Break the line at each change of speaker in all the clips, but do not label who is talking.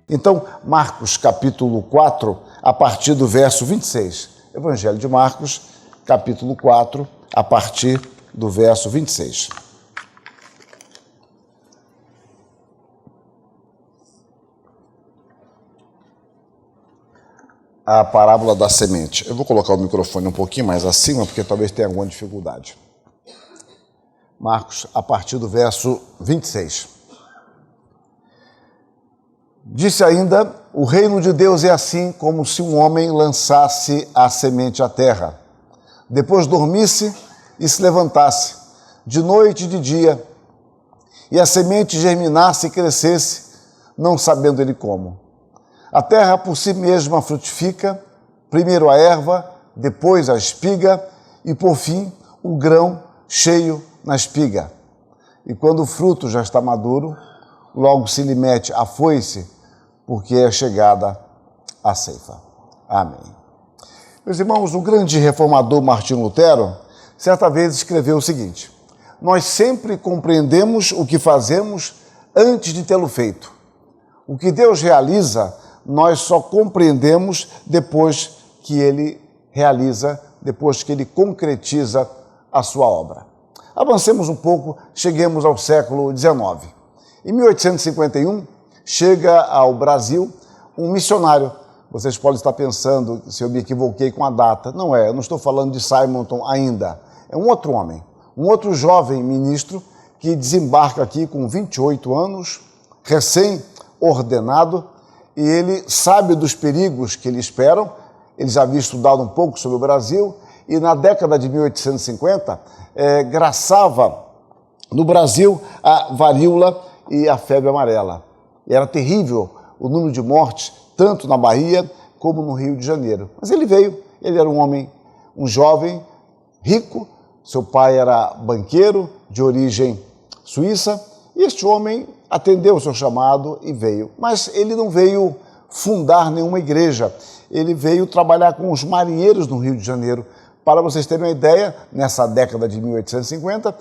Então, Marcos capítulo 4, a partir do verso 26. Evangelho de Marcos, capítulo 4, a partir do verso 26. A parábola da semente. Eu vou colocar o microfone um pouquinho mais acima, porque talvez tenha alguma dificuldade. Marcos, a partir do verso 26. Disse ainda: o reino de Deus é assim como se um homem lançasse a semente à terra, depois dormisse e se levantasse, de noite e de dia, e a semente germinasse e crescesse, não sabendo ele como. A terra por si mesma frutifica, primeiro a erva, depois a espiga, e por fim o grão cheio na espiga. E quando o fruto já está maduro, logo se lhe mete a foice, porque é chegada a ceifa. Amém. Meus irmãos, o grande reformador Martinho Lutero, certa vez escreveu o seguinte: nós sempre compreendemos o que fazemos antes de tê-lo feito. O que Deus realiza, nós só compreendemos depois que Ele realiza, depois que Ele concretiza a sua obra. Avancemos um pouco, cheguemos ao século XIX. Em 1851, chega ao Brasil um missionário. Vocês podem estar pensando se eu me equivoquei com a data. Não é, eu não estou falando de Simonton ainda. É um outro homem, um outro jovem ministro que desembarca aqui com 28 anos, recém-ordenado, e ele sabe dos perigos que lhe esperam. Ele já havia estudado um pouco sobre o Brasil e na década de 1850 graçava no Brasil a varíola e a febre amarela. Era terrível o número de mortes, tanto na Bahia como no Rio de Janeiro. Mas ele veio, ele era um homem, um jovem, rico, seu pai era banqueiro de origem suíça, e este homem atendeu o seu chamado e veio. Mas ele não veio fundar nenhuma igreja, ele veio trabalhar com os marinheiros no Rio de Janeiro. Para vocês terem uma ideia, nessa década de 1850,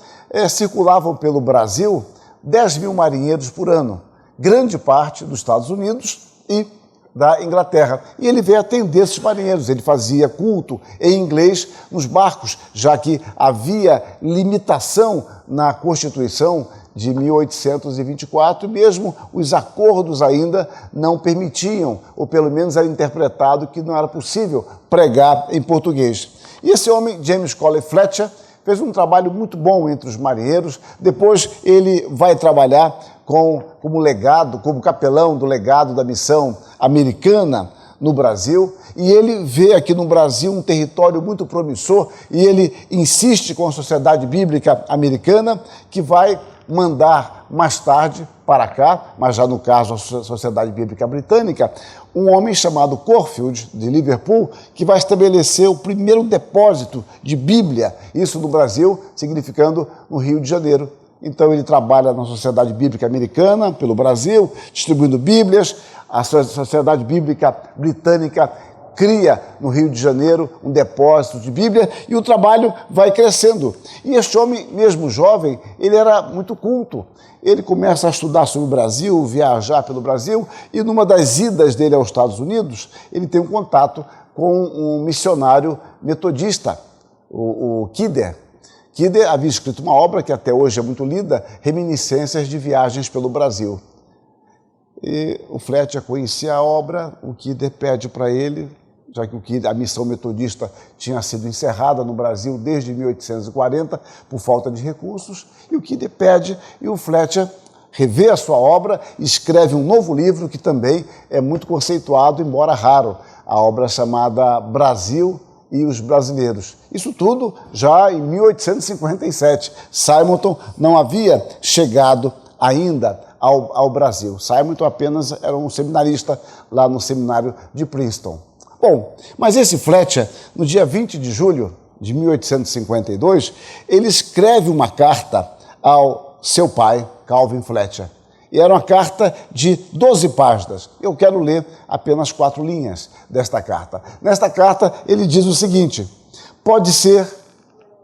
circulavam pelo Brasil 10 mil marinheiros por ano, grande parte dos Estados Unidos e da Inglaterra. E ele veio atender esses marinheiros, ele fazia culto em inglês nos barcos, já que havia limitação na Constituição de 1824, e mesmo os acordos ainda não permitiam, ou pelo menos era interpretado que não era possível pregar em português. E esse homem, James Coley Fletcher, fez um trabalho muito bom entre os marinheiros. Depois ele vai trabalhar como legado, como capelão do legado da missão americana no Brasil, e ele vê aqui no Brasil um território muito promissor, e ele insiste com a Sociedade Bíblica Americana, que vai mandar mais tarde para cá, mas já no caso a Sociedade Bíblica Britânica, um homem chamado Corfield, de Liverpool, que vai estabelecer o primeiro depósito de Bíblia, isso no Brasil, significando no Rio de Janeiro. Então ele trabalha na Sociedade Bíblica Americana, pelo Brasil, distribuindo Bíblias. A Sociedade Bíblica Britânica cria no Rio de Janeiro um depósito de Bíblia e o trabalho vai crescendo. E este homem, mesmo jovem, ele era muito culto. Ele começa a estudar sobre o Brasil, viajar pelo Brasil, e numa das idas dele aos Estados Unidos, ele tem um contato com um missionário metodista, o Kidder. Kidder havia escrito uma obra que até hoje é muito lida, Reminiscências de Viagens pelo Brasil. E o Fletcher conhecia a obra, o Kidder pede para ele, já que a missão metodista tinha sido encerrada no Brasil desde 1840 por falta de recursos, e o Kidder pede, e o Fletcher revê a sua obra e escreve um novo livro que também é muito conceituado, embora raro, a obra chamada Brasil e os Brasileiros. Isso tudo já em 1857. Simonton não havia chegado ainda ao Brasil. Simonton apenas era um seminarista lá no seminário de Princeton. Bom, mas esse Fletcher, no dia 20 de julho de 1852, ele escreve uma carta ao seu pai, Calvin Fletcher. E era uma carta de 12 páginas. Eu quero ler apenas 4 linhas desta carta. Nesta carta, ele diz o seguinte: pode ser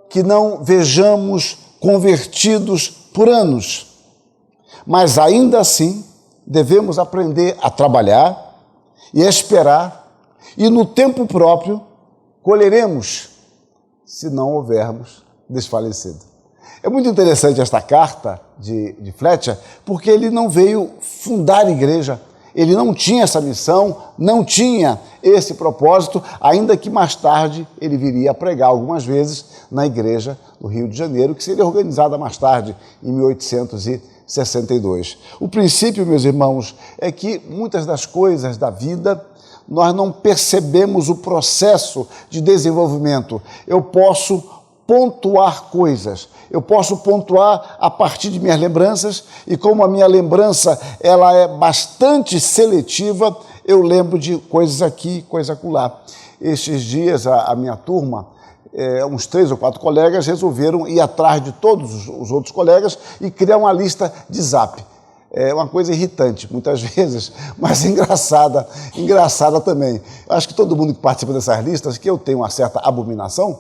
que não vejamos convertidos por anos, mas ainda assim devemos aprender a trabalhar e a esperar, e no tempo próprio colheremos, se não houvermos desfalecido. É muito interessante esta carta de Fletcher, porque ele não veio fundar a igreja, ele não tinha essa missão, não tinha esse propósito, ainda que mais tarde ele viria a pregar algumas vezes na igreja do Rio de Janeiro, que seria organizada mais tarde, em 1862. O princípio, meus irmãos, é que muitas das coisas da vida nós não percebemos o processo de desenvolvimento. Eu posso pontuar coisas, eu posso pontuar a partir de minhas lembranças, e como a minha lembrança ela é bastante seletiva, eu lembro de coisas aqui, coisa acolá. Estes dias a minha turma, uns 3 ou 4 colegas resolveram ir atrás de todos os outros colegas e criar uma lista de zap. É uma coisa irritante, muitas vezes, mas engraçada também. Acho que todo mundo que participa dessas listas, que eu tenho uma certa abominação,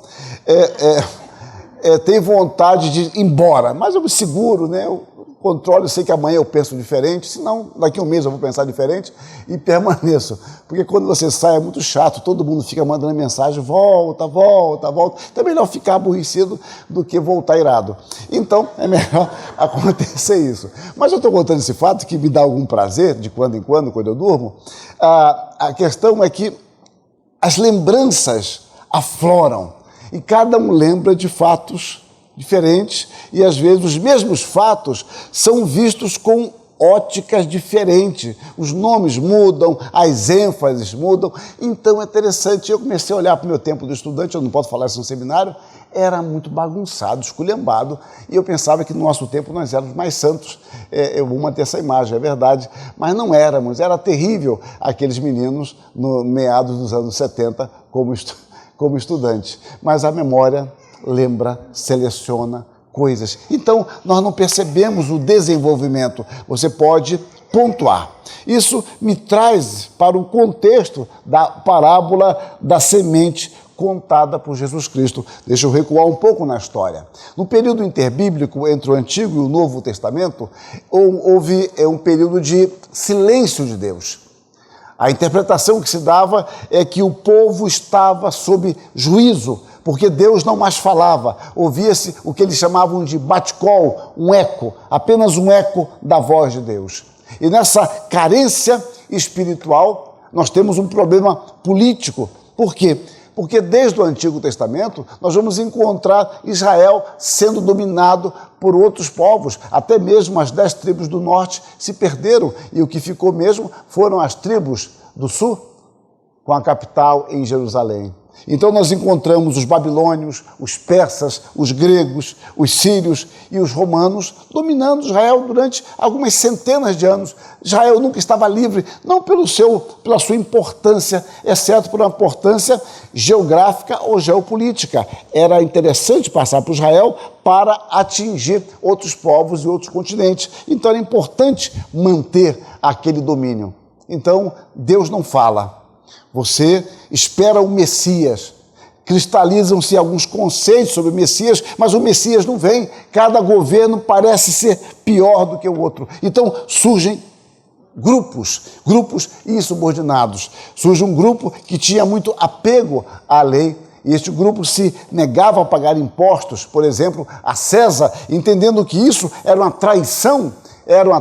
tem vontade de ir embora, mas eu me seguro, né? Eu controlo, eu sei que amanhã eu penso diferente, senão daqui a um mês eu vou pensar diferente e permaneço. Porque quando você sai é muito chato, todo mundo fica mandando mensagem, volta. Então é melhor ficar aborrecido do que voltar irado. Então é melhor acontecer isso. Mas eu estou contando esse fato que me dá algum prazer, de quando em quando eu durmo. A questão é que as lembranças afloram e cada um lembra de fatos diferentes, e às vezes os mesmos fatos são vistos com óticas diferentes. Os nomes mudam, as ênfases mudam. Então é interessante. Eu comecei a olhar para o meu tempo do estudante, eu não posso falar isso no seminário, era muito bagunçado, esculhambado, e eu pensava que no nosso tempo nós éramos mais santos. Eu vou manter essa imagem, é verdade, mas não éramos. Era terrível aqueles meninos no meados dos anos 70 como estudante. Mas a memória lembra, seleciona coisas. Então, nós não percebemos o desenvolvimento. Você pode pontuar. Isso me traz para o contexto da parábola da semente contada por Jesus Cristo. Deixa eu recuar um pouco na história. No período interbíblico, entre o Antigo e o Novo Testamento, houve um período de silêncio de Deus. A interpretação que se dava é que o povo estava sob juízo, porque Deus não mais falava. Ouvia-se o que eles chamavam de bate-call, um eco, apenas um eco da voz de Deus. E nessa carência espiritual, nós temos um problema político. Por quê? Porque desde o Antigo Testamento, nós vamos encontrar Israel sendo dominado por outros povos. Até mesmo as 10 tribos do norte se perderam, e o que ficou mesmo foram as tribos do sul, com a capital em Jerusalém. Então nós encontramos os babilônios, os persas, os gregos, os sírios e os romanos dominando Israel durante algumas centenas de anos. Israel nunca estava livre, não pela sua importância, exceto por uma importância geográfica ou geopolítica. Era interessante passar por Israel para atingir outros povos e outros continentes. Então era importante manter aquele domínio. Então Deus não fala. Você espera o Messias, cristalizam-se alguns conceitos sobre o Messias, mas o Messias não vem. Cada governo parece ser pior do que o outro. Então surgem grupos insubordinados. Surge um grupo que tinha muito apego à lei, e este grupo se negava a pagar impostos, por exemplo, a César, entendendo que isso era uma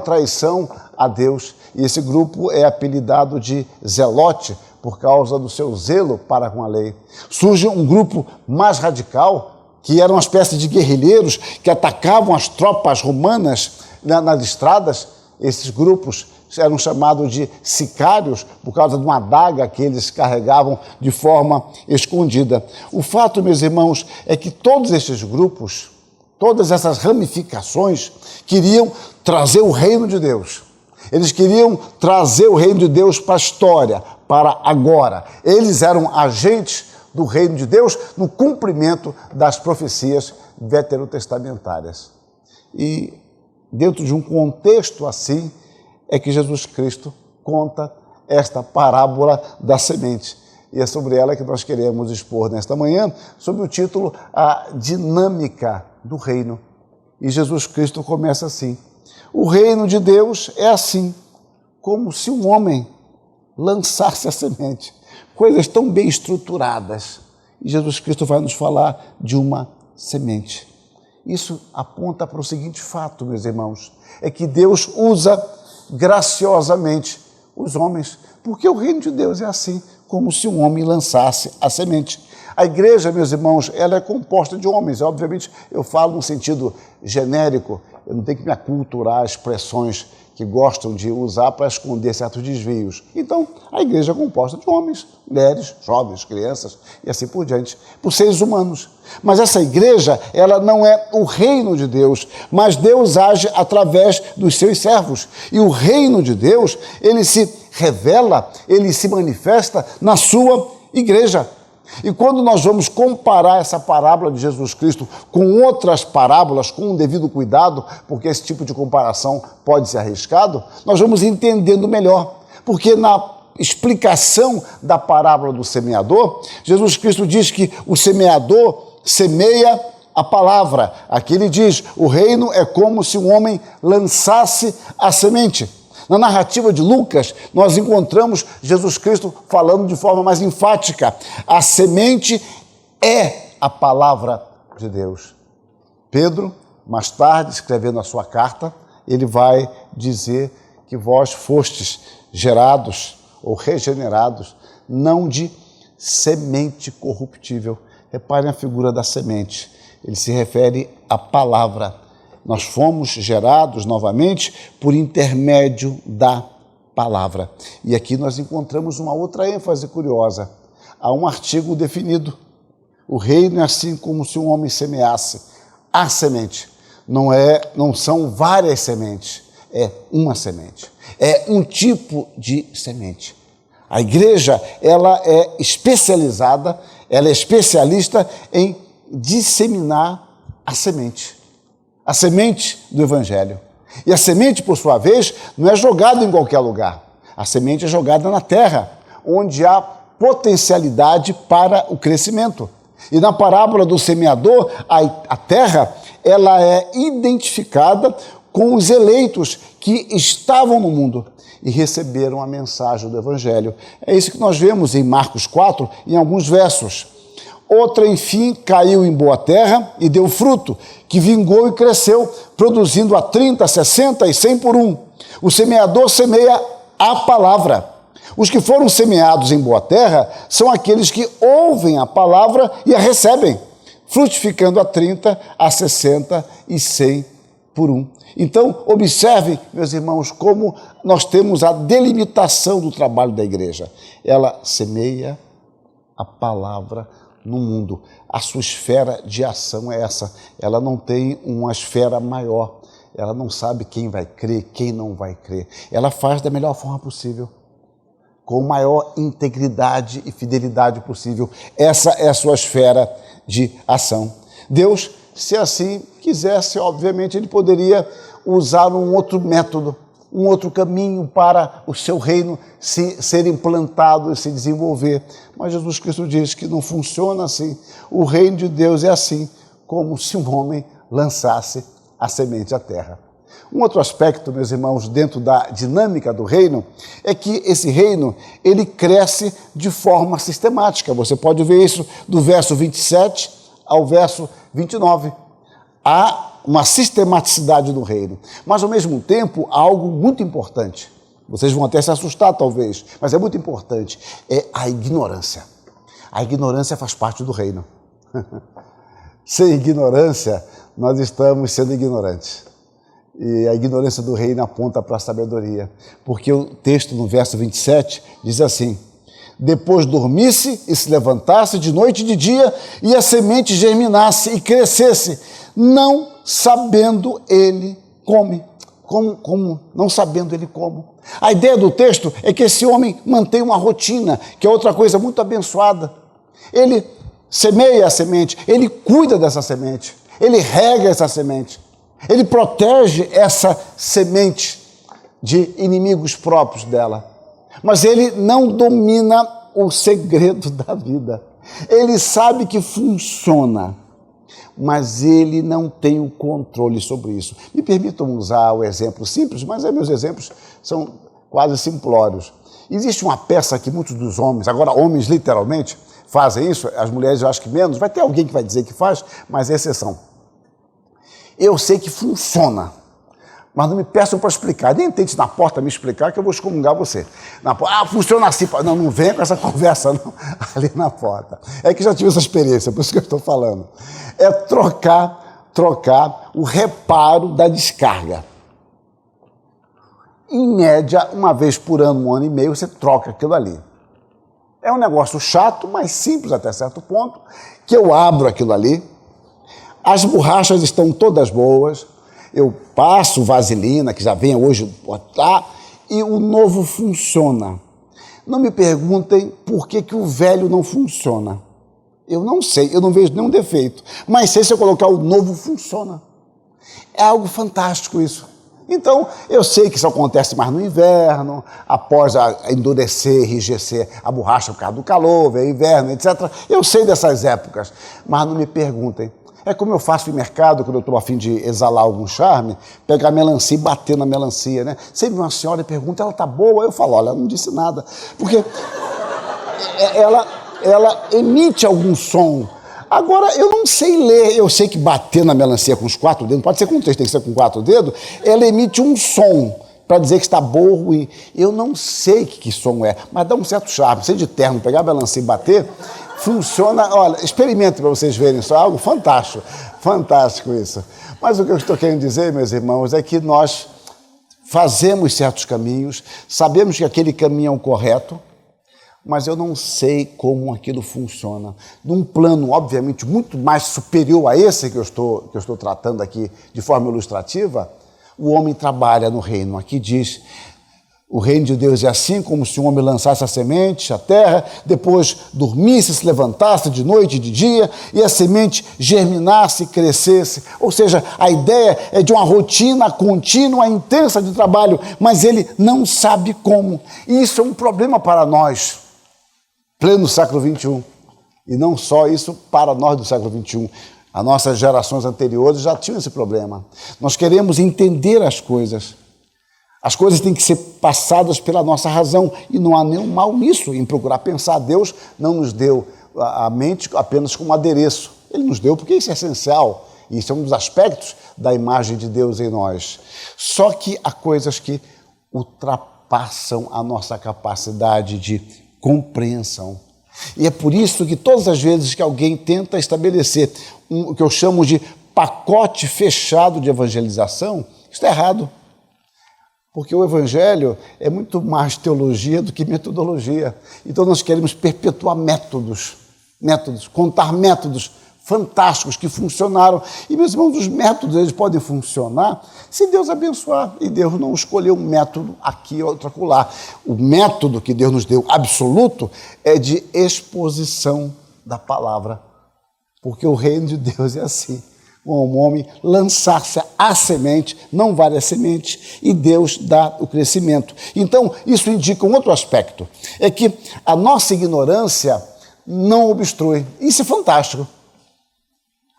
traição a Deus. E esse grupo é apelidado de Zelote, por causa do seu zelo para com a lei. Surge um grupo mais radical, que era uma espécie de guerrilheiros que atacavam as tropas romanas nas estradas. Esses grupos eram chamados de sicários, por causa de uma adaga que eles carregavam de forma escondida. O fato, meus irmãos, é que todos esses grupos, todas essas ramificações, queriam trazer o reino de Deus. Eles queriam trazer o reino de Deus para a história, para agora. Eles eram agentes do reino de Deus no cumprimento das profecias veterotestamentárias. E dentro de um contexto assim, é que Jesus Cristo conta esta parábola da semente. E é sobre ela que nós queremos expor nesta manhã, sob o título A Dinâmica do Reino. E Jesus Cristo começa assim: o reino de Deus é assim, como se um homem lançasse a semente. Coisas tão bem estruturadas. E Jesus Cristo vai nos falar de uma semente. Isso aponta para o seguinte fato, meus irmãos, é que Deus usa graciosamente os homens, porque o reino de Deus é assim, como se um homem lançasse a semente. A igreja, meus irmãos, ela é composta de homens. Obviamente, eu falo no sentido genérico, eu não tenho que me aculturar expressões que gostam de usar para esconder certos desvios. Então, a igreja é composta de homens, mulheres, jovens, crianças e assim por diante, por seres humanos. Mas essa igreja, ela não é o reino de Deus, mas Deus age através dos seus servos. E o reino de Deus, ele se revela, ele se manifesta na sua igreja. E quando nós vamos comparar essa parábola de Jesus Cristo com outras parábolas, com um devido cuidado, porque esse tipo de comparação pode ser arriscado, nós vamos entendendo melhor. Porque na explicação da parábola do semeador, Jesus Cristo diz que o semeador semeia a palavra. Aqui ele diz, o reino é como se um homem lançasse a semente. Na narrativa de Lucas, nós encontramos Jesus Cristo falando de forma mais enfática. A semente é a palavra de Deus. Pedro, mais tarde, escrevendo a sua carta, ele vai dizer que vós fostes gerados ou regenerados, não de semente corruptível. Reparem a figura da semente. Ele se refere à palavra. Nós fomos gerados novamente por intermédio da palavra. E aqui nós encontramos uma outra ênfase curiosa. Há um artigo definido. O reino é assim como se um homem semeasse a semente. Não são várias sementes, é uma semente. É um tipo de semente. A igreja, ela é especializada, ela é especialista em disseminar a semente do Evangelho. E a semente, por sua vez, não é jogada em qualquer lugar. A semente é jogada na terra, onde há potencialidade para o crescimento. E na parábola do semeador, a terra, ela é identificada com os eleitos que estavam no mundo e receberam a mensagem do Evangelho. É isso que nós vemos em Marcos 4, em alguns versos. Outra, enfim, caiu em boa terra e deu fruto, que vingou e cresceu, produzindo a 30, 60 e 100 por um. O semeador semeia a palavra. Os que foram semeados em boa terra são aqueles que ouvem a palavra e a recebem, frutificando a 30, a 60 e 100 por um. Então, observem, meus irmãos, como nós temos a delimitação do trabalho da igreja. Ela semeia a palavra no mundo. A sua esfera de ação é essa. Ela não tem uma esfera maior. Ela não sabe quem vai crer, quem não vai crer. Ela faz da melhor forma possível, com maior integridade e fidelidade possível. Essa é a sua esfera de ação. Deus, se assim quisesse, obviamente, ele poderia usar um outro método, um outro caminho para o seu reino ser implantado e se desenvolver. Mas Jesus Cristo diz que não funciona assim. O reino de Deus é assim, como se um homem lançasse a semente à terra. Um outro aspecto, meus irmãos, dentro da dinâmica do reino, é que esse reino, ele cresce de forma sistemática. Você pode ver isso do verso 27 ao verso 29. Há uma sistematicidade do reino, mas ao mesmo tempo há algo muito importante. Vocês vão até se assustar talvez, mas é muito importante, é a ignorância. A ignorância faz parte do reino. Sem ignorância, nós estamos sendo ignorantes. E a ignorância do reino aponta para a sabedoria, porque o texto no verso 27 diz assim: depois dormisse e se levantasse de noite e de dia, e a semente germinasse e crescesse, não sabendo ele como, não sabendo ele como. A ideia do texto é que esse homem mantém uma rotina, que é outra coisa muito abençoada. Ele semeia a semente, ele cuida dessa semente, ele rega essa semente, ele protege essa semente de inimigos próprios dela. Mas ele não domina o segredo da vida. Ele sabe que funciona, mas ele não tem o controle sobre isso. Me permitam usar o exemplo simples, mas meus exemplos são quase simplórios. Existe uma peça que muitos dos homens, agora homens literalmente, fazem isso, as mulheres eu acho que menos, vai ter alguém que vai dizer que faz, mas é exceção. Eu sei que funciona, mas não me peçam para explicar, nem tente na porta me explicar que eu vou excomungar você. Funciona assim, não venha com essa conversa não, ali na porta. É que já tive essa experiência, por isso que eu estou falando. É trocar o reparo da descarga. Em média, uma vez por ano, 1 ano e meio, você troca aquilo ali. É um negócio chato, mas simples até certo ponto, que eu abro aquilo ali, as borrachas estão todas boas, eu passo vaselina, que já vem hoje botar, e o novo funciona. Não me perguntem por que o velho não funciona. Eu não sei, eu não vejo nenhum defeito, mas sei se eu colocar o novo funciona. É algo fantástico isso. Então, eu sei que isso acontece mais no inverno, após endurecer, enrijecer a borracha por causa do calor, vem inverno, etc. Eu sei dessas épocas, mas não me perguntem. É como eu faço em mercado, quando eu estou a fim de exalar algum charme, pegar a melancia e bater na melancia, né? Sempre uma senhora pergunta, ela está boa? Eu falo, olha, ela não disse nada. Porque ela emite algum som. Agora, eu não sei ler, eu sei que bater na melancia com os 4 dedos, não pode ser com 3, tem que ser com 4 dedos, ela emite um som para dizer que está boa ou ruim. Eu não sei que som é, mas dá um certo charme. Ser de terno, pegar a melancia e bater, funciona. Olha, experimente para vocês verem, isso é algo fantástico, fantástico isso. Mas o que eu estou querendo dizer, meus irmãos, é que nós fazemos certos caminhos, sabemos que aquele caminho é o correto, mas eu não sei como aquilo funciona. Num plano, obviamente, muito mais superior a esse que eu estou tratando aqui de forma ilustrativa, o homem trabalha no reino. Aqui diz, o reino de Deus é assim, como se um homem lançasse a semente à terra, depois dormisse, se levantasse de noite e de dia, e a semente germinasse e crescesse. Ou seja, a ideia é de uma rotina contínua, intensa de trabalho, mas ele não sabe como. E isso é um problema para nós, pleno século XXI. E não só isso para nós do século XXI. As nossas gerações anteriores já tinham esse problema. Nós queremos entender as coisas. As coisas têm que ser passadas pela nossa razão. E não há nenhum mal nisso, em procurar pensar. Deus não nos deu a mente apenas como adereço. Ele nos deu porque isso é essencial. E isso é um dos aspectos da imagem de Deus em nós. Só que há coisas que ultrapassam a nossa capacidade de compreensão. E é por isso que todas as vezes que alguém tenta estabelecer o que eu chamo de pacote fechado de evangelização, isso está errado. Porque o evangelho é muito mais teologia do que metodologia. Então nós queremos perpetuar métodos, contar métodos fantásticos que funcionaram. E, meus irmãos, os métodos eles podem funcionar se Deus abençoar. E Deus não escolheu um método aqui ou outro acolá. O método que Deus nos deu, absoluto, é de exposição da palavra. Porque o reino de Deus é assim. Um homem lançar-se a semente, não várias sementes, e Deus dá o crescimento. Então, isso indica um outro aspecto. É que a nossa ignorância não obstrui. Isso é fantástico.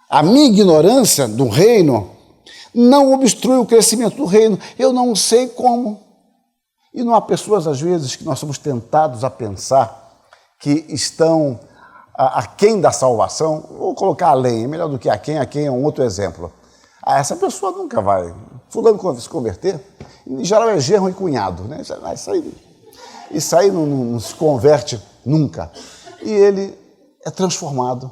A minha ignorância do reino não obstrui o crescimento do reino. Eu não sei como. E não há pessoas, às vezes, que nós somos tentados a pensar que estão aquém da salvação. Vou colocar além, é melhor do que aquém é um outro exemplo. Essa pessoa nunca vai. Fulano se converter, em geral é genro e cunhado, né? Isso aí não se converte nunca. E ele é transformado.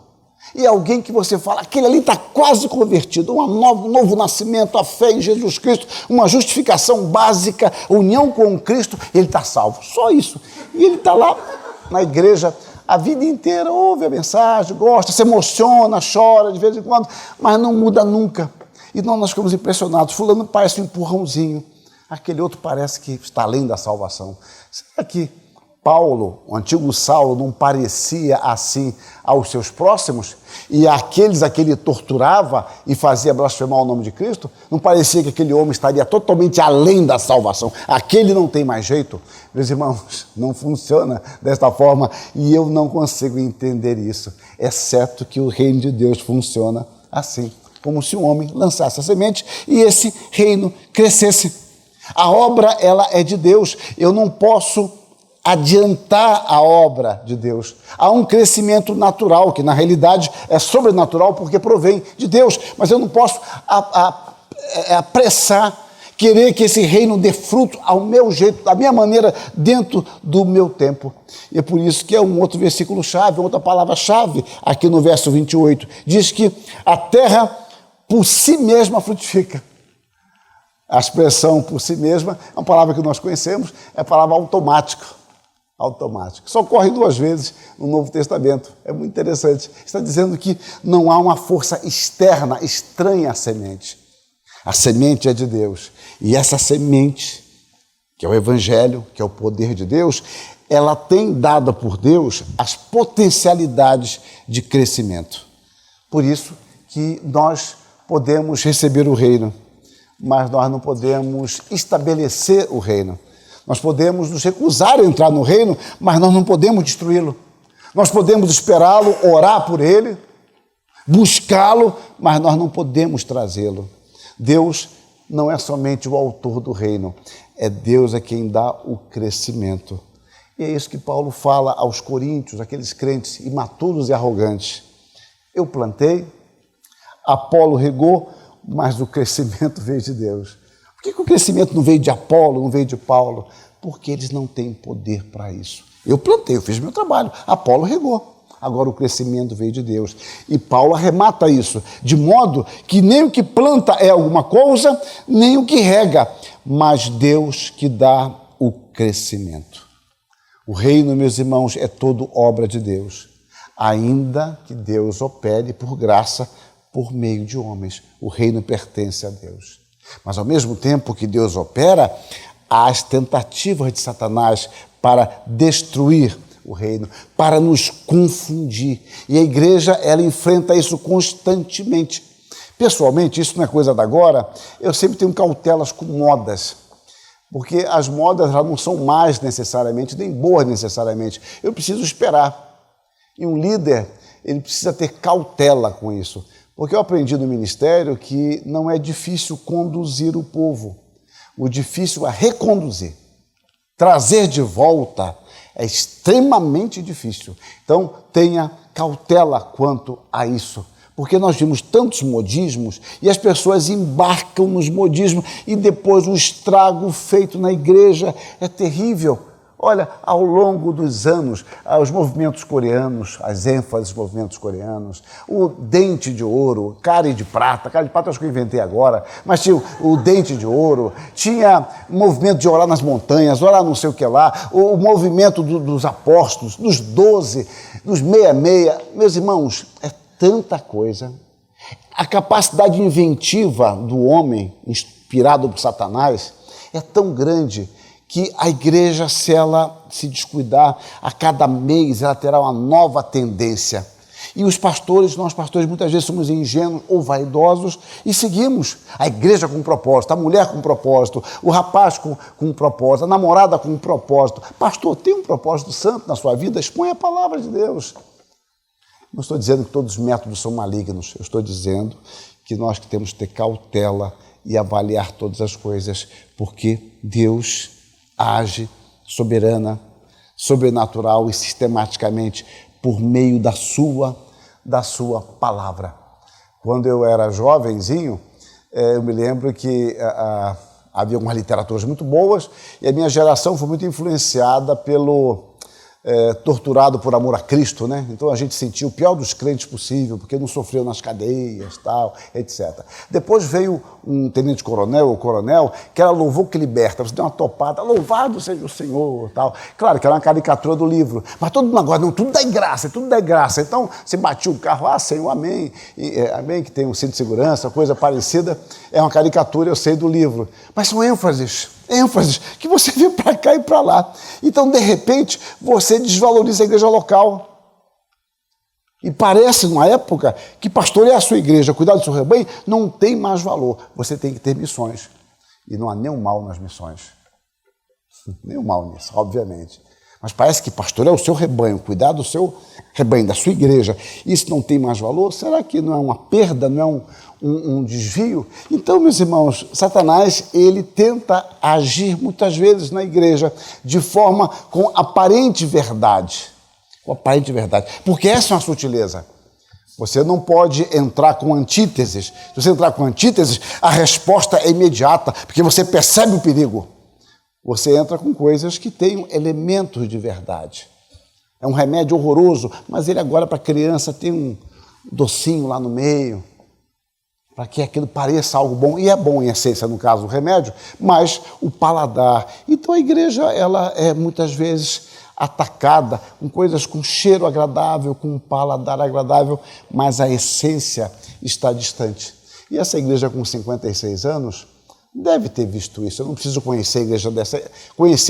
E alguém que você fala, aquele ali está quase convertido, um novo nascimento, a fé em Jesus Cristo, uma justificação básica, união com Cristo, ele está salvo. Só isso. E ele está lá na igreja a vida inteira, ouve a mensagem, gosta, se emociona, chora de vez em quando, mas não muda nunca. E nós ficamos impressionados. Fulano parece um empurrãozinho, aquele outro parece que está além da salvação. Será que Paulo, o antigo Saulo, não parecia assim aos seus próximos? E aqueles a que ele torturava e fazia blasfemar o nome de Cristo? Não parecia que aquele homem estaria totalmente além da salvação? Aquele não tem mais jeito? Meus irmãos, não funciona desta forma e eu não consigo entender isso, exceto que o reino de Deus funciona assim, como se um homem lançasse a semente e esse reino crescesse. A obra, ela é de Deus. Eu não posso adiantar a obra de Deus. Há um crescimento natural, que na realidade é sobrenatural porque provém de Deus, mas eu não posso apressar, querer que esse reino dê fruto ao meu jeito, da minha maneira, dentro do meu tempo. E é por isso que é um outro versículo-chave, outra palavra-chave, aqui no verso 28, diz que a terra por si mesma frutifica. A expressão por si mesma é uma palavra que nós conhecemos, é a palavra automática. Automático. Só ocorre 2 vezes no Novo Testamento. É muito interessante. Está dizendo que não há uma força externa, estranha à semente. A semente é de Deus. E essa semente, que é o Evangelho, que é o poder de Deus, ela tem dada por Deus as potencialidades de crescimento. Por isso que nós podemos receber o reino, mas nós não podemos estabelecer o reino. Nós podemos nos recusar a entrar no reino, mas nós não podemos destruí-lo. Nós podemos esperá-lo, orar por ele, buscá-lo, mas nós não podemos trazê-lo. Deus não é somente o autor do reino, é Deus é quem dá o crescimento. E é isso que Paulo fala aos coríntios, aqueles crentes imaturos e arrogantes. Eu plantei, Apolo regou, mas o crescimento veio de Deus. Por que o crescimento não veio de Apolo, não veio de Paulo? Porque eles não têm poder para isso. Eu plantei, eu fiz meu trabalho, Apolo regou. Agora o crescimento veio de Deus. E Paulo arremata isso, de modo que nem o que planta é alguma coisa, nem o que rega, mas Deus que dá o crescimento. O reino, meus irmãos, é todo obra de Deus, ainda que Deus opere por graça, por meio de homens. O reino pertence a Deus. Mas ao mesmo tempo que Deus opera, há as tentativas de Satanás para destruir o reino, para nos confundir. E a igreja, ela enfrenta isso constantemente. Pessoalmente, isso não é coisa da agora, eu sempre tenho cautelas com modas, porque as modas já não são mais necessariamente, nem boas necessariamente. Eu preciso esperar. E um líder, ele precisa ter cautela com isso. Porque eu aprendi no ministério que não é difícil conduzir o povo. O difícil é reconduzir. Trazer de volta é extremamente difícil. Então, tenha cautela quanto a isso. Porque nós vimos tantos modismos e as pessoas embarcam nos modismos e depois o estrago feito na igreja é terrível. Olha, ao longo dos anos, os movimentos coreanos, as ênfases dos movimentos coreanos, o dente de ouro, cara de prata acho que eu inventei agora, mas tinha o dente de ouro, tinha o movimento de orar nas montanhas, orar não sei o que lá, o movimento dos apóstolos, dos 12, dos 66, meus irmãos, é tanta coisa. A capacidade inventiva do homem, inspirado por Satanás, é tão grande que a igreja, se ela se descuidar, a cada mês ela terá uma nova tendência. E os pastores, nós pastores, muitas vezes somos ingênuos ou vaidosos e seguimos a igreja com um propósito, a mulher com um propósito, o rapaz com um propósito, a namorada com um propósito. Pastor, tem um propósito santo na sua vida? Expõe a palavra de Deus. Não estou dizendo que todos os métodos são malignos, eu estou dizendo que nós temos que ter cautela e avaliar todas as coisas, porque Deus age soberana, sobrenatural e sistematicamente por meio da sua palavra. Quando eu era jovenzinho, eu me lembro que havia algumas literaturas muito boas e a minha geração foi muito influenciada pelo torturado por amor a Cristo, né? Então a gente sentiu o pior dos crentes possível, porque não sofreu nas cadeias, tal, etc. Depois veio um tenente-coronel ou coronel, que era louvor que liberta, você deu uma topada, louvado seja o Senhor, tal. Claro que era uma caricatura do livro, mas todo mundo agora, não, tudo dá graça, tudo dá graça. Então você batia o carro, Senhor, amém, amém, que tem um cinto de segurança, coisa parecida, é uma caricatura, eu sei do livro, mas são ênfases que você vê para cá e para lá. Então, de repente, você desvaloriza a igreja local. E parece, numa época, que pastorear a sua igreja, cuidar do seu rebanho, não tem mais valor. Você tem que ter missões. E não há nenhum mal nas missões. Nenhum mal nisso, obviamente. Mas parece que pastorear o seu rebanho, cuidar do seu rebanho, da sua igreja, isso não tem mais valor? Será que não é uma perda, não é um desvio? Então, meus irmãos, Satanás, ele tenta agir muitas vezes na igreja de forma com aparente verdade. Com aparente verdade. Porque essa é uma sutileza. Você não pode entrar com antíteses. Se você entrar com antíteses, a resposta é imediata, porque você percebe o perigo. Você entra com coisas que têm elementos de verdade. É um remédio horroroso, mas ele agora para a criança tem um docinho lá no meio, para que aquilo pareça algo bom, e é bom em essência, no caso, o remédio, mas o paladar. Então a igreja, ela é muitas vezes atacada com coisas com cheiro agradável, com um paladar agradável, mas a essência está distante. E essa igreja com 56 anos deve ter visto isso. Eu não preciso conhecer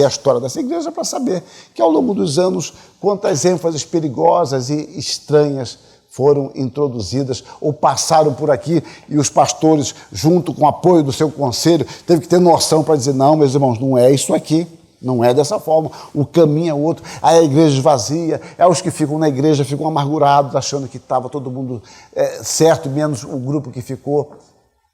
a história dessa igreja para saber que ao longo dos anos quantas ênfases perigosas e estranhas foram introduzidas ou passaram por aqui, e os pastores, junto com o apoio do seu conselho, teve que ter noção para dizer: não, meus irmãos, não é isso aqui, não é dessa forma, o caminho é outro. Aí a igreja esvazia, os que ficam na igreja ficam amargurados, achando que estava todo mundo certo, menos o grupo que ficou.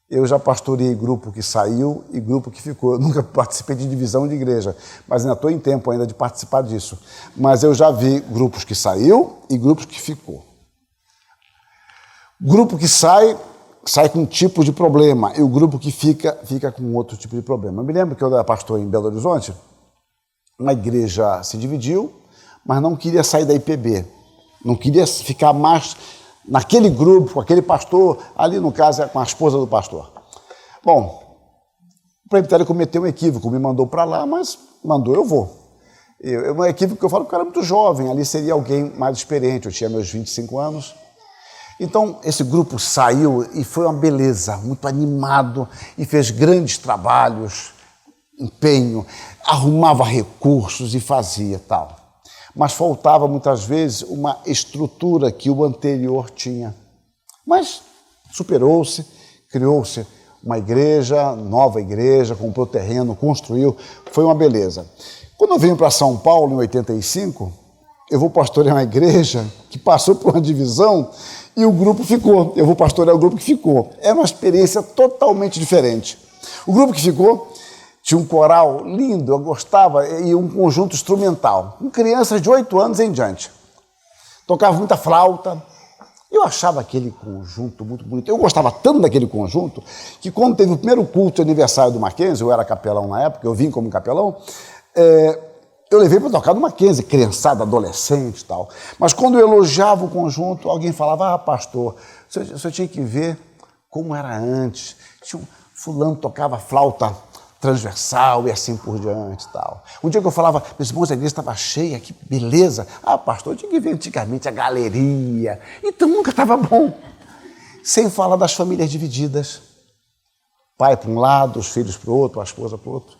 Eu já pastoreei grupo que saiu e grupo que ficou. Eu nunca participei de divisão de igreja, mas ainda estou em tempo ainda de participar disso. Mas eu já vi grupos que saiu e grupos que ficou. Grupo que sai com um tipo de problema, e o grupo que fica com outro tipo de problema. Eu me lembro que eu era pastor em Belo Horizonte, uma igreja se dividiu, mas não queria sair da IPB, não queria ficar mais naquele grupo, com aquele pastor, ali no caso é com a esposa do pastor. Bom, o presbitério cometeu um equívoco, me mandou para lá, mas mandou, eu vou. É um equívoco que eu falo porque eu era muito jovem, ali seria alguém mais experiente, eu tinha meus 25 anos. Então, esse grupo saiu e foi uma beleza, muito animado, e fez grandes trabalhos, empenho, arrumava recursos e fazia tal. Mas faltava muitas vezes uma estrutura que o anterior tinha. Mas superou-se, criou-se uma igreja, nova igreja, comprou terreno, construiu, foi uma beleza. Quando eu venho para São Paulo, em 85, eu vou pastorear uma igreja que passou por uma divisão e o grupo ficou. Eu vou pastorear o grupo que ficou. É uma experiência totalmente diferente. O grupo que ficou tinha um coral lindo, eu gostava, e um conjunto instrumental, com crianças de 8 anos em diante. Tocava muita flauta. Eu achava aquele conjunto muito bonito. Eu gostava tanto daquele conjunto que quando teve o primeiro culto de aniversário do Mackenzie, eu era capelão na época, eu vim como capelão, eu levei para tocar no Mackenzie, criançada, adolescente e tal. Mas quando eu elogiava o conjunto, alguém falava: pastor, o senhor tinha que ver como era antes. Fulano tocava flauta transversal e assim por diante e tal. Um dia que eu falava: meus irmãos, a igreja estava cheia, que beleza. Pastor, eu tinha que ver antigamente a galeria. Então nunca estava bom. Sem falar das famílias divididas. Pai para um lado, os filhos para o outro, a esposa para o outro.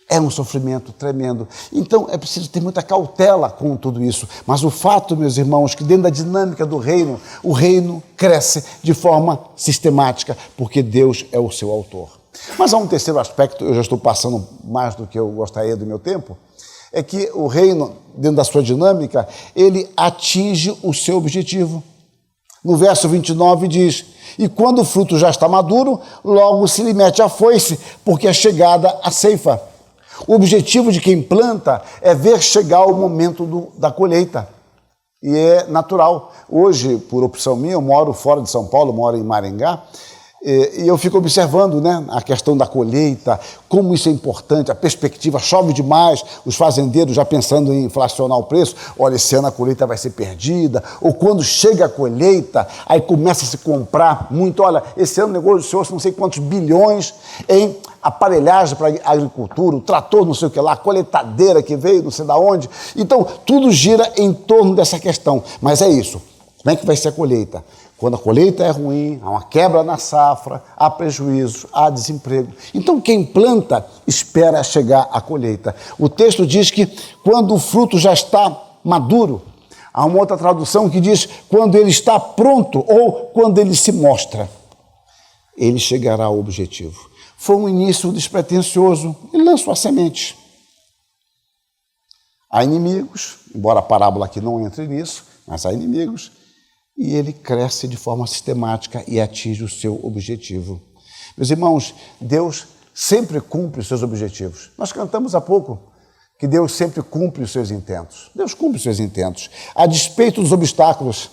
É um sofrimento tremendo. Então, é preciso ter muita cautela com tudo isso. Mas o fato, meus irmãos, que dentro da dinâmica do reino, o reino cresce de forma sistemática, porque Deus é o seu autor. Mas há um terceiro aspecto, eu já estou passando mais do que eu gostaria do meu tempo, é que o reino, dentro da sua dinâmica, ele atinge o seu objetivo. No verso 29 diz: e quando o fruto já está maduro, logo se lhe mete a foice, porque é chegada a ceifa. O objetivo de quem planta é ver chegar o momento da colheita. E é natural. Hoje, por opção minha, eu moro fora de São Paulo, moro em Maringá, e eu fico observando, né, a questão da colheita, como isso é importante, a perspectiva, chove demais, os fazendeiros já pensando em inflacionar o preço, olha, esse ano a colheita vai ser perdida, ou quando chega a colheita, aí começa a se comprar muito, olha, esse ano negociou não sei quantos bilhões em aparelhagem para a agricultura, o trator não sei o que lá, a colheitadeira que veio não sei de onde, então tudo gira em torno dessa questão, mas é isso, como é que vai ser a colheita? Quando a colheita é ruim, há uma quebra na safra, há prejuízo, há desemprego. Então, quem planta espera chegar a colheita. O texto diz que quando o fruto já está maduro, há uma outra tradução que diz quando ele está pronto ou quando ele se mostra, ele chegará ao objetivo. Foi um início despretensioso, ele lançou a semente. Há inimigos, embora a parábola aqui não entre nisso, mas há inimigos, e ele cresce de forma sistemática e atinge o seu objetivo. Meus irmãos, Deus sempre cumpre os seus objetivos. Nós cantamos há pouco que Deus sempre cumpre os seus intentos. Deus cumpre os seus intentos, a despeito dos obstáculos.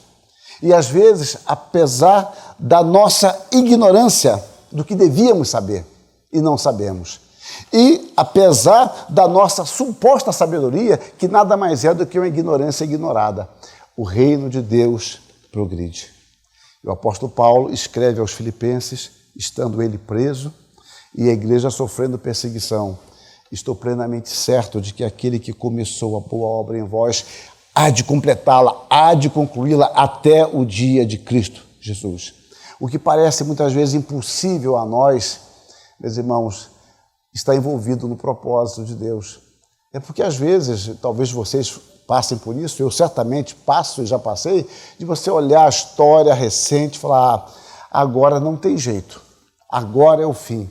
E às vezes, apesar da nossa ignorância do que devíamos saber e não sabemos. E apesar da nossa suposta sabedoria, que nada mais é do que uma ignorância ignorada. O reino de Deus progride. O apóstolo Paulo escreve aos Filipenses, estando ele preso e a igreja sofrendo perseguição: estou plenamente certo de que aquele que começou a boa obra em vós há de completá-la, há de concluí-la até o dia de Cristo Jesus. O que parece muitas vezes impossível a nós, meus irmãos, está envolvido no propósito de Deus. É porque às vezes, talvez vocês passem por isso, eu certamente passo e já passei, de você olhar a história recente e falar: agora não tem jeito, agora é o fim.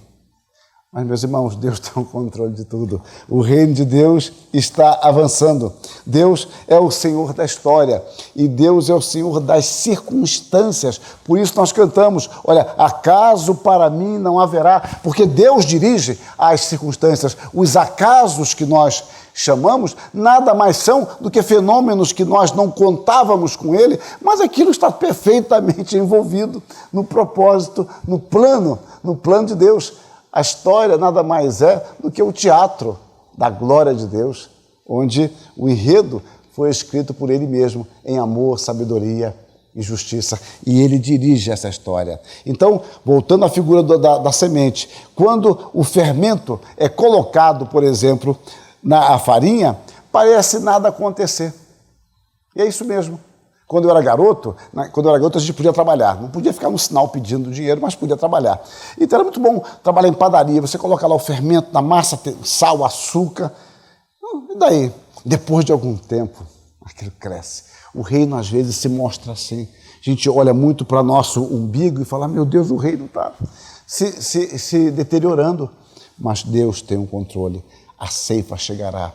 Mas, meus irmãos, Deus tem o controle de tudo. O reino de Deus está avançando. Deus é o Senhor da história e Deus é o Senhor das circunstâncias. Por isso nós cantamos: olha, acaso para mim não haverá, porque Deus dirige as circunstâncias. Os acasos que nós chamamos nada mais são do que fenômenos que nós não contávamos com ele, mas aquilo está perfeitamente envolvido no propósito, no plano de Deus. A história nada mais é do que o teatro da glória de Deus, onde o enredo foi escrito por ele mesmo, em amor, sabedoria e justiça, e ele dirige essa história. Então, voltando à figura da semente, quando o fermento é colocado, por exemplo, na farinha, parece nada acontecer. E é isso mesmo. Quando eu era garoto, a gente podia trabalhar. Não podia ficar no sinal pedindo dinheiro, mas podia trabalhar. Então era muito bom trabalhar em padaria. Você coloca lá o fermento na massa, sal, açúcar. E daí? Depois de algum tempo, aquilo cresce. O reino às vezes se mostra assim. A gente olha muito para nosso umbigo e fala: meu Deus, o reino está se deteriorando. Mas Deus tem um controle. A ceifa chegará.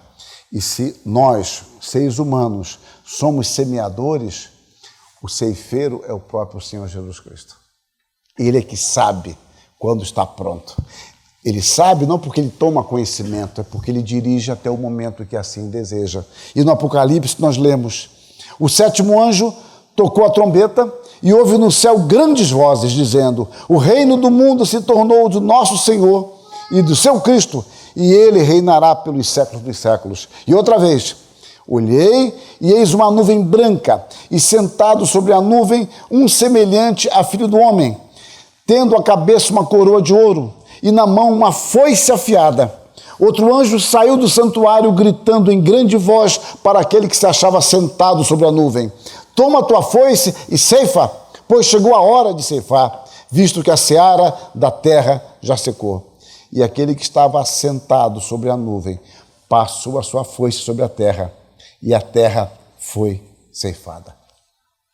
E se nós, seres humanos, somos semeadores, o ceifeiro é o próprio Senhor Jesus Cristo. Ele é que sabe quando está pronto. Ele sabe não porque ele toma conhecimento, é porque ele dirige até o momento que assim deseja. E no Apocalipse nós lemos: o sétimo anjo tocou a trombeta e houve no céu grandes vozes dizendo: o reino do mundo se tornou do nosso Senhor e do seu Cristo, e ele reinará pelos séculos dos séculos. E outra vez, olhei e eis uma nuvem branca, e sentado sobre a nuvem um semelhante a filho do homem, tendo à cabeça uma coroa de ouro, e na mão uma foice afiada. Outro anjo saiu do santuário gritando em grande voz para aquele que se achava sentado sobre a nuvem: toma a tua foice e ceifa, pois chegou a hora de ceifar, visto que a seara da terra já secou. E aquele que estava sentado sobre a nuvem passou a sua foice sobre a terra, e a terra foi ceifada.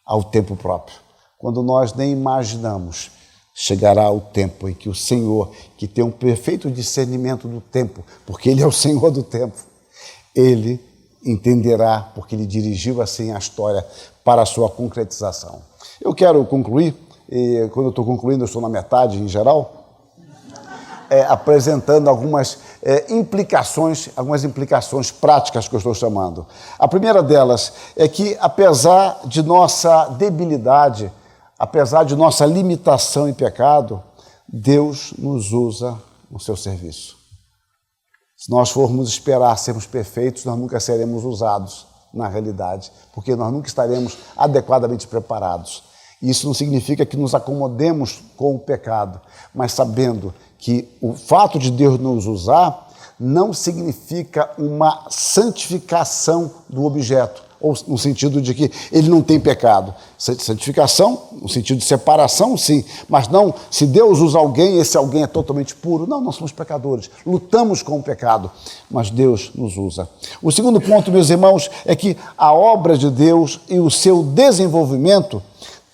Ao tempo próprio, quando nós nem imaginamos, chegará o tempo em que o Senhor, que tem um perfeito discernimento do tempo, porque Ele é o Senhor do tempo, Ele entenderá, porque Ele dirigiu assim a história para a sua concretização. Eu quero concluir, e quando eu estou concluindo, eu estou na metade em geral, apresentando algumas implicações práticas que eu estou chamando. A primeira delas é que, apesar de nossa debilidade, apesar de nossa limitação em pecado, Deus nos usa no seu serviço. Se nós formos esperar sermos perfeitos, nós nunca seremos usados na realidade, porque nós nunca estaremos adequadamente preparados. Isso não significa que nos acomodemos com o pecado, mas sabendo que o fato de Deus nos usar não significa uma santificação do objeto, ou no sentido de que ele não tem pecado. Santificação, no sentido de separação, sim, mas não, se Deus usa alguém, esse alguém é totalmente puro. Não, nós somos pecadores, lutamos com o pecado, mas Deus nos usa. O segundo ponto, meus irmãos, é que a obra de Deus e o seu desenvolvimento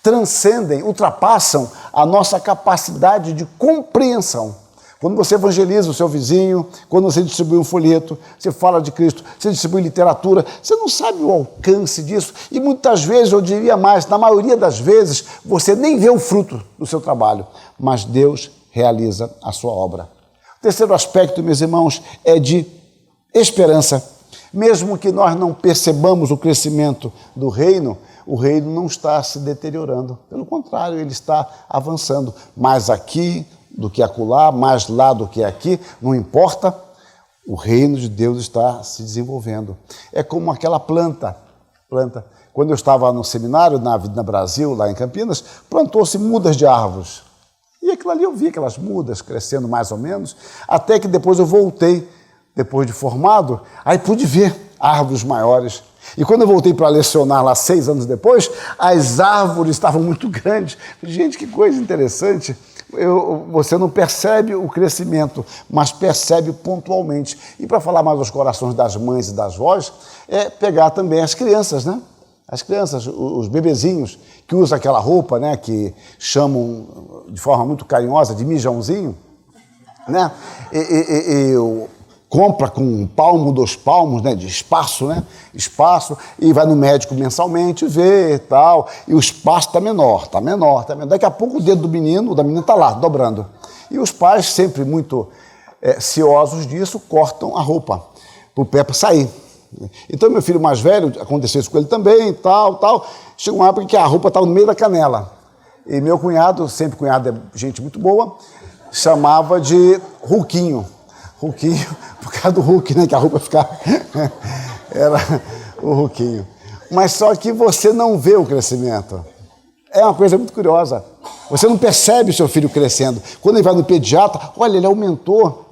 transcendem, ultrapassam a nossa capacidade de compreensão. Quando você evangeliza o seu vizinho, quando você distribui um folheto, você fala de Cristo, você distribui literatura, você não sabe o alcance disso. E muitas vezes, eu diria mais, na maioria das vezes, você nem vê o fruto do seu trabalho, mas Deus realiza a sua obra. O terceiro aspecto, meus irmãos, é de esperança. Mesmo que nós não percebamos o crescimento do reino, o reino não está se deteriorando. Pelo contrário, ele está avançando. Mais aqui do que acolá, mais lá do que aqui, não importa, o reino de Deus está se desenvolvendo. É como aquela planta. Quando eu estava no seminário, na Vida Brasil, lá em Campinas, plantou-se mudas de árvores. E aquilo ali eu vi aquelas mudas crescendo mais ou menos, até que depois eu voltei, depois de formado, aí pude ver árvores maiores. E quando eu voltei para lecionar lá 6 anos depois, as árvores estavam muito grandes. Gente, que coisa interessante. Você não percebe o crescimento, mas percebe pontualmente. E para falar mais aos corações das mães e das vós, é pegar também as crianças, né? As crianças, os bebezinhos, que usam aquela roupa, né? Que chamam de forma muito carinhosa de mijãozinho, né? Compra com 1 palmo, 2 palmos, né, de espaço, né? Espaço, e vai no médico mensalmente, vê e tal, e o espaço está menor. Daqui a pouco o dedo do menino, da menina está lá, dobrando. E os pais, sempre muito ciosos disso, cortam a roupa para o pé para sair. Então, meu filho mais velho, aconteceu isso com ele também, tal. Chegou uma época que a roupa estava no meio da canela. E meu cunhado, sempre cunhado é gente muito boa, chamava de Hulquinho, por causa do Hulk, né? Que a roupa ficava... Era o Hulquinho. Mas só que você não vê o crescimento. É uma coisa muito curiosa. Você não percebe o seu filho crescendo. Quando ele vai no pediatra, olha, ele aumentou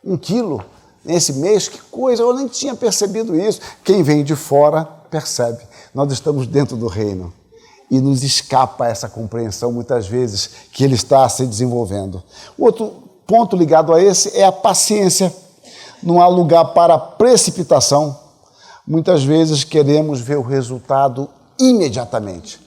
1 quilo nesse mês. Que coisa, eu nem tinha percebido isso. Quem vem de fora percebe. Nós estamos dentro do reino. E nos escapa essa compreensão, muitas vezes, que ele está se desenvolvendo. Outro ponto ligado a esse é a paciência. Não há lugar para precipitação. Muitas vezes queremos ver o resultado imediatamente.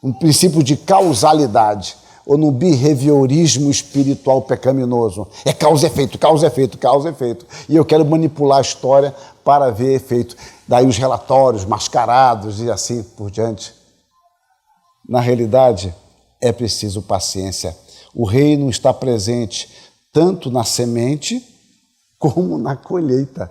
Um princípio de causalidade, ou no behaviorismo espiritual pecaminoso. É causa e efeito, causa e efeito, causa e efeito. E eu quero manipular a história para ver efeito. Daí os relatórios mascarados e assim por diante. Na realidade, é preciso paciência. O reino está presente tanto na semente como na colheita.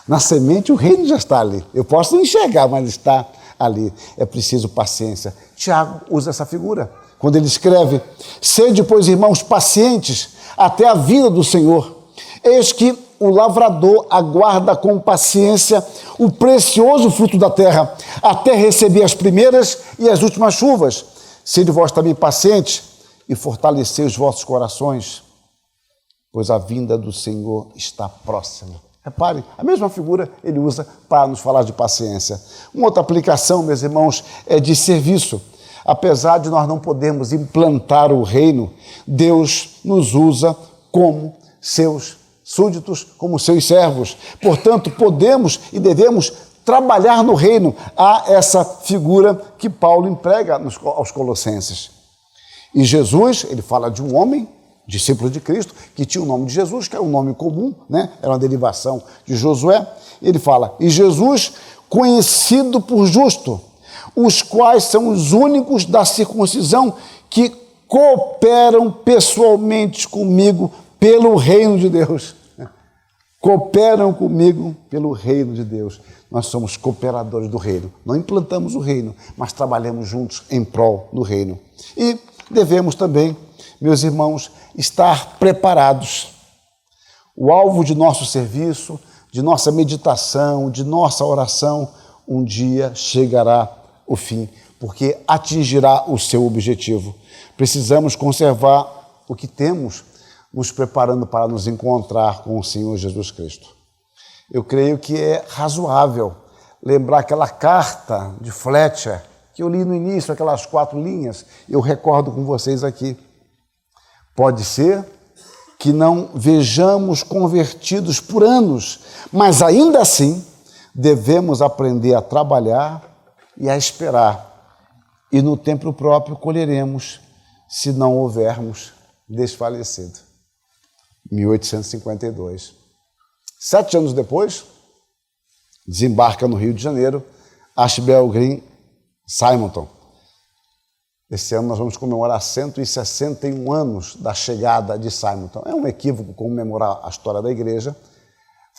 Na semente o reino já está ali. Eu posso não enxergar, mas está ali. É preciso paciência. Tiago usa essa figura. Quando ele escreve, sede, pois, irmãos, pacientes até a vinda do Senhor. Eis que o lavrador aguarda com paciência o precioso fruto da terra, até receber as primeiras e as últimas chuvas. Sede vós também pacientes e fortalecei os vossos corações, pois a vinda do Senhor está próxima. Repare, a mesma figura ele usa para nos falar de paciência. Uma outra aplicação, meus irmãos, é de serviço. Apesar de nós não podermos implantar o reino, Deus nos usa como seus súditos, como seus servos. Portanto, podemos e devemos trabalhar no reino. Há essa figura que Paulo emprega aos Colossenses. E Jesus, ele fala de um homem, discípulo de Cristo, que tinha o nome de Jesus, que é um nome comum, né? Era uma derivação de Josué. Ele fala, e Jesus, conhecido por justo, os quais são os únicos da circuncisão que cooperam pessoalmente comigo pelo reino de Deus. Cooperam comigo pelo reino de Deus. Nós somos cooperadores do reino. Não implantamos o reino, mas trabalhamos juntos em prol do reino. E devemos também, meus irmãos, estar preparados. O alvo de nosso serviço, de nossa meditação, de nossa oração, um dia chegará o fim, porque atingirá o seu objetivo. Precisamos conservar o que temos, nos preparando para nos encontrar com o Senhor Jesus Cristo. Eu creio que é razoável lembrar aquela carta de Fletcher, que eu li no início, aquelas 4 linhas, eu recordo com vocês aqui. Pode ser que não vejamos convertidos por anos, mas ainda assim devemos aprender a trabalhar e a esperar. E no tempo próprio colheremos, se não houvermos desfalecido. 1852. 7 anos depois, desembarca no Rio de Janeiro Archibald Green Simonton. Esse ano nós vamos comemorar 161 anos da chegada de Simonton. É um equívoco comemorar a história da igreja,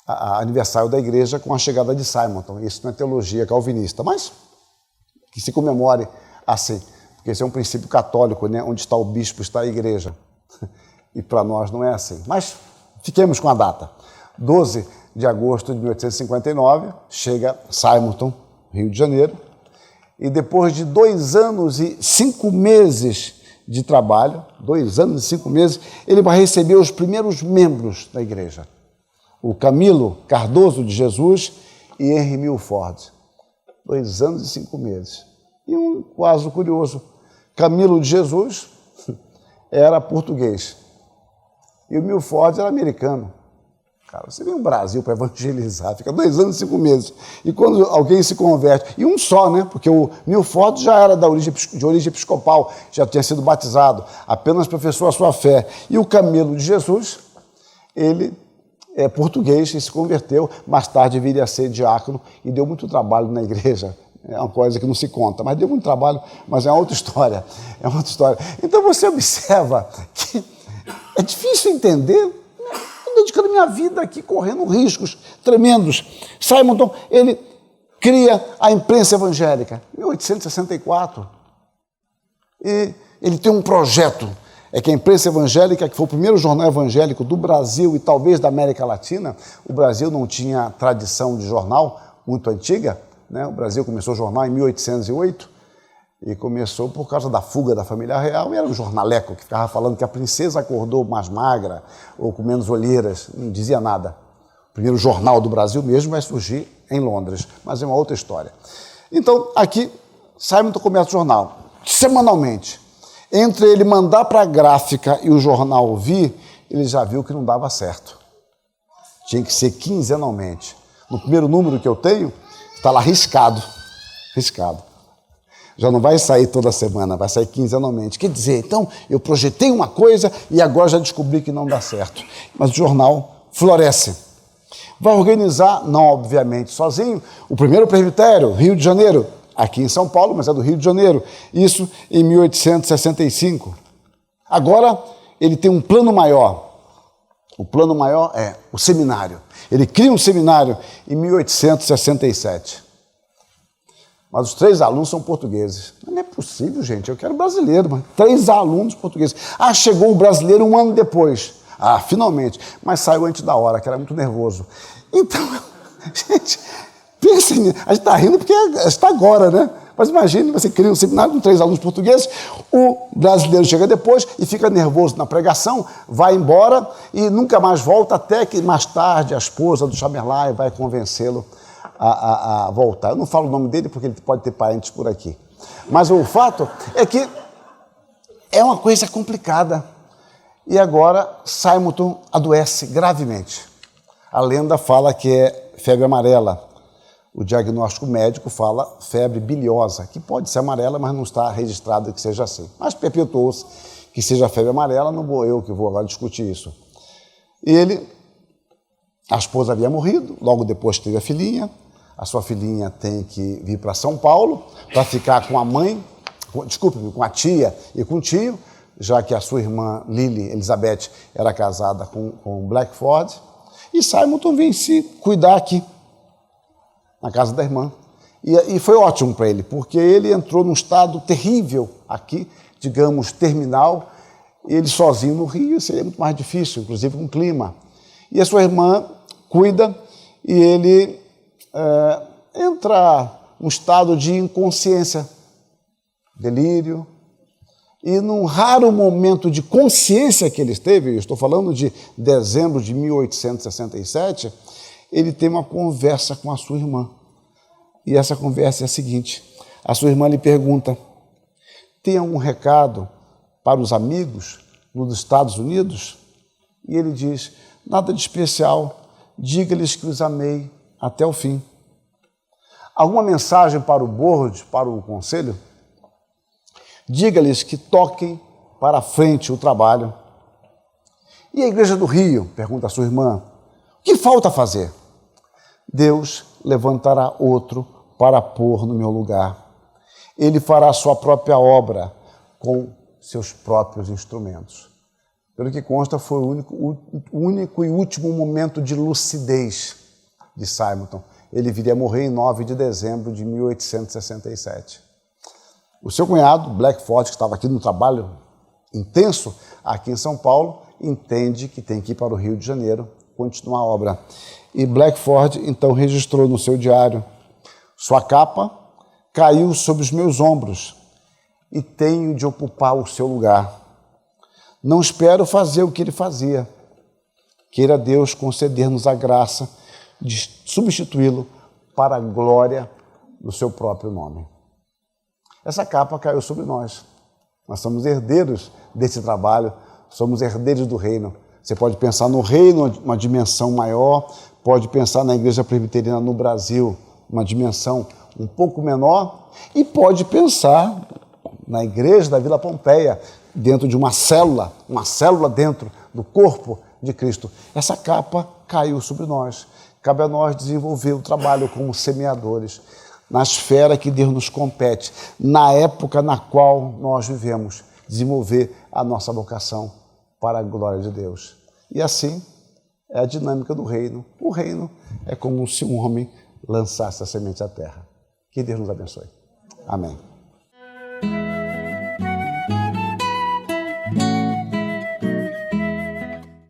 aniversário da igreja com a chegada de Simonton. Isso não é teologia calvinista, mas que se comemore assim, porque esse é um princípio católico, né? Onde está o bispo, está a igreja. E para nós não é assim. Mas fiquemos com a data. 12 de agosto de 1859, chega Simonton, Rio de Janeiro, e depois de 2 anos e 5 meses de trabalho, 2 anos e 5 meses, ele vai receber os primeiros membros da igreja. O Camilo Cardoso de Jesus e Henry Milford. 2 anos e 5 meses. E um caso curioso, Camilo de Jesus era português e o Milford era americano. Cara, você vem no Brasil para evangelizar, fica 2 anos e 5 meses. E quando alguém se converte, e um só, né? Porque o Milford já era de origem episcopal, já tinha sido batizado, apenas professou a sua fé. E o Camilo de Jesus, ele é português e se converteu, mais tarde viria a ser diácono e deu muito trabalho na igreja. É uma coisa que não se conta, mas deu muito trabalho, mas é uma outra história. É uma outra história. Então você observa que é difícil entender. Estou dedicando minha vida aqui, correndo riscos tremendos. Simonton, ele cria a imprensa evangélica, em 1864. E ele tem um projeto, é que a imprensa evangélica, que foi o primeiro jornal evangélico do Brasil e talvez da América Latina, o Brasil não tinha tradição de jornal muito antiga, né? O Brasil começou o jornal em 1808, e começou por causa da fuga da família real, e era um jornaleco que ficava falando que a princesa acordou mais magra ou com menos olheiras, não dizia nada. O primeiro jornal do Brasil mesmo vai surgir em Londres, mas é uma outra história. Então, aqui, Simonton começa o jornal, semanalmente. Entre ele mandar para a gráfica e o jornal vir, ele já viu que não dava certo. Tinha que ser quinzenalmente. No primeiro número que eu tenho, está lá riscado. Já não vai sair toda semana, vai sair quinzenalmente. Quer dizer, então, eu projetei uma coisa e agora já descobri que não dá certo. Mas o jornal floresce. Vai organizar, não obviamente sozinho, o primeiro presbitério, Rio de Janeiro, aqui em São Paulo, mas é do Rio de Janeiro. Isso em 1865. Agora, ele tem um plano maior. O plano maior é o seminário. Ele cria um seminário em 1867. Mas os 3 alunos são portugueses. Não é possível, gente, eu quero brasileiro, mas 3 alunos portugueses. Ah, chegou o brasileiro 1 ano depois. Ah, finalmente. Mas saiu antes da hora, que era muito nervoso. Então, gente, pensem, a gente está rindo porque está agora, né? Mas imagine, você cria um seminário com 3 alunos portugueses, o brasileiro chega depois e fica nervoso na pregação, vai embora e nunca mais volta, até que mais tarde a esposa do Chamberlain vai convencê-lo a voltar. Eu não falo o nome dele porque ele pode ter parentes por aqui. Mas o fato é que é uma coisa complicada. E agora Simonton adoece gravemente. A lenda fala que é febre amarela. O diagnóstico médico fala febre biliosa, que pode ser amarela, mas não está registrado que seja assim. Mas perpetuou-se que seja febre amarela, não vou eu que vou lá discutir isso. A esposa havia morrido, logo depois teve a filhinha. A sua filhinha tem que vir para São Paulo para ficar com a mãe, com a tia e com o tio, já que a sua irmã Lily Elizabeth era casada com Blackford. E Simonton vem se cuidar aqui, na casa da irmã. E foi ótimo para ele, porque ele entrou num estado terrível aqui, digamos, terminal. Ele sozinho no Rio seria muito mais difícil, inclusive com o clima. E a sua irmã cuida e ele entra num estado de inconsciência, delírio. E num raro momento de consciência que ele teve, eu estou falando de dezembro de 1867, ele tem uma conversa com a sua irmã. E essa conversa é a seguinte: a sua irmã lhe pergunta: tem algum recado para os amigos nos Estados Unidos? E ele diz: nada de especial, diga-lhes que os amei até o fim. Alguma mensagem para o board, para o conselho? Diga-lhes que toquem para frente o trabalho E a Igreja do Rio? Pergunta a sua irmã. O que falta fazer? Deus levantará outro para pôr no meu lugar. Ele fará a sua própria obra com seus próprios instrumentos. Pelo que consta, foi o único e último momento de lucidez de Simonton. Ele viria a morrer em 9 de dezembro de 1867. O seu cunhado, Blackford, que estava aqui no trabalho intenso aqui em São Paulo, entende que tem que ir para o Rio de Janeiro continuar a obra. E Blackford, então, registrou no seu diário: sua capa caiu sobre os meus ombros e tenho de ocupar o seu lugar. Não espero fazer o que ele fazia. Queira Deus conceder-nos a graça de substituí-lo para a glória do seu próprio nome. Essa capa caiu sobre nós. Nós somos herdeiros desse trabalho, somos herdeiros do reino. Você pode pensar no reino, uma dimensão maior, pode pensar na Igreja Presbiteriana no Brasil, uma dimensão um pouco menor, e pode pensar na Igreja da Vila Pompeia, dentro de uma célula dentro do corpo de Cristo. Essa capa caiu sobre nós. Cabe a nós desenvolver o trabalho como semeadores, na esfera que Deus nos compete, na época na qual nós vivemos, desenvolver a nossa vocação para a glória de Deus. E assim é a dinâmica do reino. O reino é como se um homem lançasse a semente à terra. Que Deus nos abençoe. Amém.